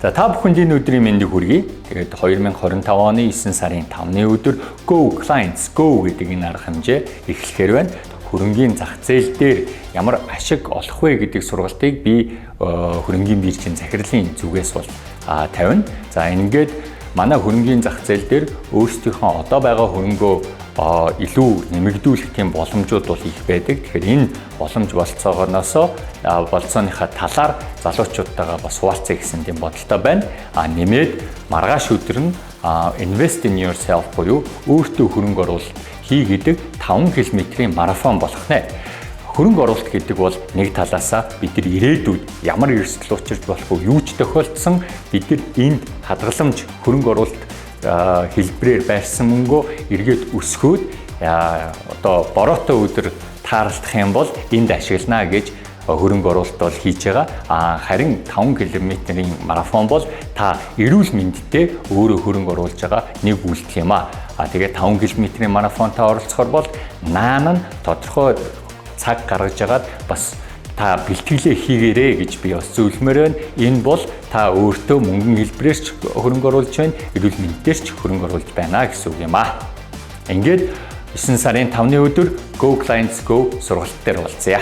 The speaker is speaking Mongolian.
За та бүхэнд энэ өдрийн мэндийг хүргэе. Тэгээд 2025 оны 9 сарын 5-ны өдөр Go Clients Go гэдэг энэ арга хэмжээ эхлэхээр байна. Хөрөнгийн зах зээл дээр ямар ашиг олох вэ гэдэг сургалтыг би хөрөнгийн биржийн захирлын зүгээс бол тавина. За ингээд манай хөрөнгийн зах зээл дээр өөрсдийнхөө одоо байгаа хөрөнгөө илүү нэмэгдүүлэх тийм боломжууд бол их байдаг. Тэгэхээр энэ боломж болцооныхаа талаар залуучуудтайгаа бас хуваалцъя гэсэн тийм бодолтой байна. Нэмээд маргааш өдөр нь Invest in Yourself буюу өөртөө хөрөнгө оруулалт хий гэдэг 5 км-ийн марафон болох нэ. Хөрөнгө оруулалт гэдэг бол нэг талаасаа бид нар ирээдүйд ямар эрсдэл учирч болох вэ, юу ч тохиолдсон бид нар энд хадгаламж хөрөнгө оруулалт хэлбэрээр байрсан мөнгөө эргээд өсгөөд одоо бороотой өдөр таарлах юм бол энд ашиглана гэж хөрөнгө оруулалт бол хийж байгаа. Харин 5 км-ийн марафон бол та эрүүл мэндтэй өөрөө хөрөнгө оруулж байгаа нэг үйлдэл юм аа. Тэгээд 5 км-ийн марафонтой оролцохоор бол наан нь тодорхой цаг гаргаж агаад бас та бэлтгэлээ хийгээрэй гэж би бас зөвлөмөр байна. Энэ бол та өөртөө мөнгөн хэлбэрээр ч хөрөнгө оруулж байна, эрүүл мэндээр ч хөрөнгө оруулж байна гэсэн үг юм аа. Ингээд 9 сарын 5-ны өдөр Go Clients Go сургалт дээр уулзъя.